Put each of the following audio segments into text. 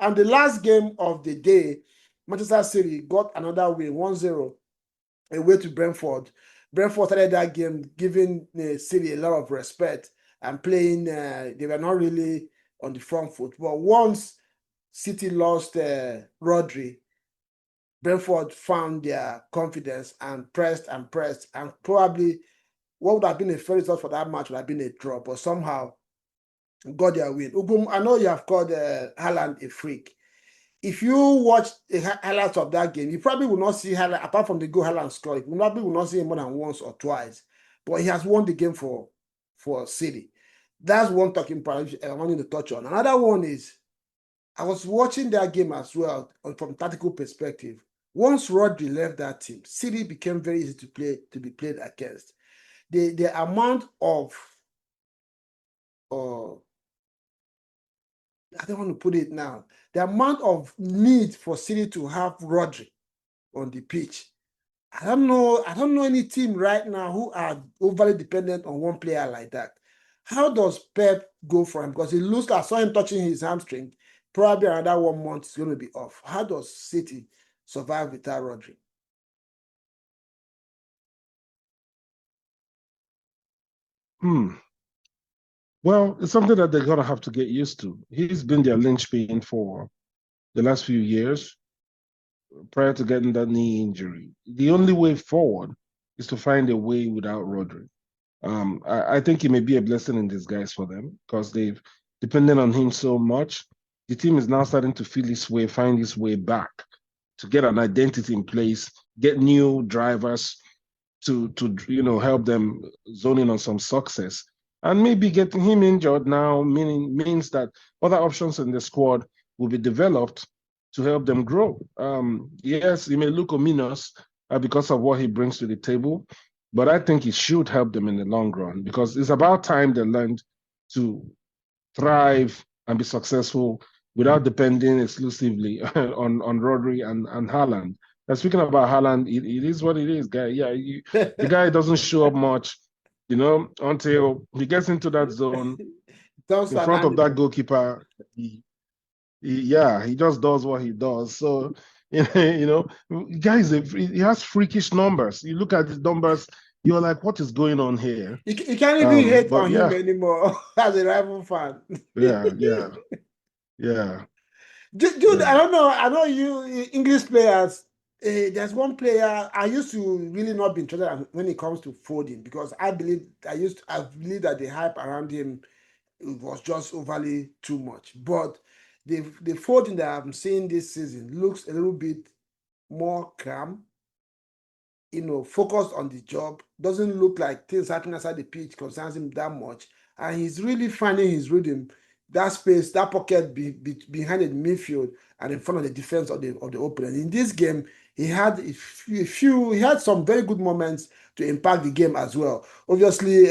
And the last game of the day, Manchester City got another win, 1-0, away to Brentford. Brentford started that game giving City a lot of respect and playing. They were not really on the front foot. But once City lost Rodri, Brentford found their confidence and pressed, and probably what would have been a fair result for that match would have been a draw, but somehow got their win. Ugum, I know you have called Haaland a freak. If you watch the highlights of that game, you probably will not see Haaland, apart from the goal Haaland scored, you probably will not see him more than once or twice. But he has won the game for City. That's one talking point I wanted to touch on. Another one is, I was watching that game as well from tactical perspective. Once Rodri left that team, City became very easy to be played against. The amount of I don't want to put it now. The amount of need for City to have Rodri on the pitch. I don't know any team right now who are overly dependent on one player like that. How does Pep go for him? Because it looks like I saw him touching his hamstring. Probably another 1 month is going to be off. How does City survive without Rodri? Well, it's something that they're going to have to get used to. He's been their linchpin for the last few years prior to getting that knee injury. The only way forward is to find a way without Rodri. I think he may be a blessing in disguise for them because they've depended on him so much. The team is now starting to feel its way, find its way back to get an identity in place, get new drivers to help them zone in on some success. And maybe getting him injured now means that other options in the squad will be developed to help them grow. Yes, he may look ominous because of what he brings to the table, but I think it should help them in the long run because it's about time they learned to thrive and be successful without depending exclusively on Rodri and Haaland. And speaking about Haaland, it is what it is, guy. Yeah, the guy doesn't show up much, until he gets into that zone in front of that goalkeeper. He just does what he does. So, guys, he has freakish numbers. You look at his numbers, you're like, what is going on here? You can't even hate on him anymore as a rival fan. Yeah. Dude, I don't know. I know you English players. There's one player I used to really not be interested when it comes to Foden because I believe that the hype around him was just overly too much. But the Foden that I'm seeing this season looks a little bit more calm, focused on the job. Doesn't look like things happening outside the pitch concerns him that much, and he's really finding his rhythm. That space, that pocket behind the midfield and in front of the defense of the opponent. In this game, he had some very good moments to impact the game as well. Obviously,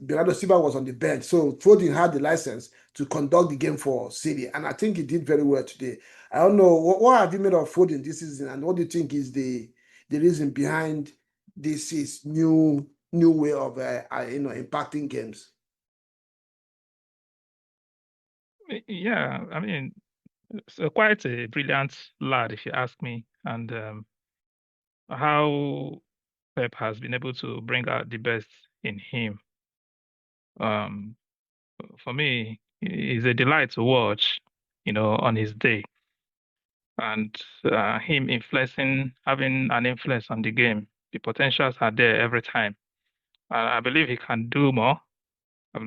Bernardo Silva was on the bench, so Foden had the license to conduct the game for City, and I think he did very well today. I don't know what have you made of Foden this season, and what do you think is the reason behind this new way of impacting games? Yeah, I mean, it's quite a brilliant lad, if you ask me, and how Pep has been able to bring out the best in him. For me, he's a delight to watch, on his day, and him having an influence on the game. The potentials are there every time. I believe he can do more.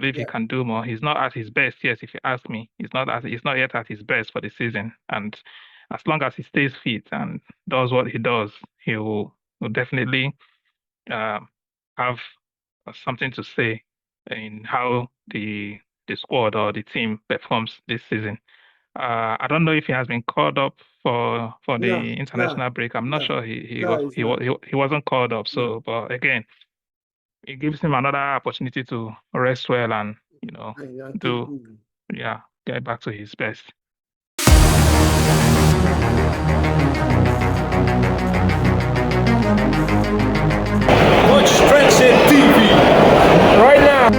He can do more. He's not at his best, yes, if you ask me. He's not yet at his best for the season. And as long as he stays fit and does what he does, he will definitely have something to say in how the squad or the team performs this season. I don't know if he has been called up for the international break. I'm not sure he wasn't called up. So, but again, it gives him another opportunity to rest well and get back to his best. Watch Strength TV right now.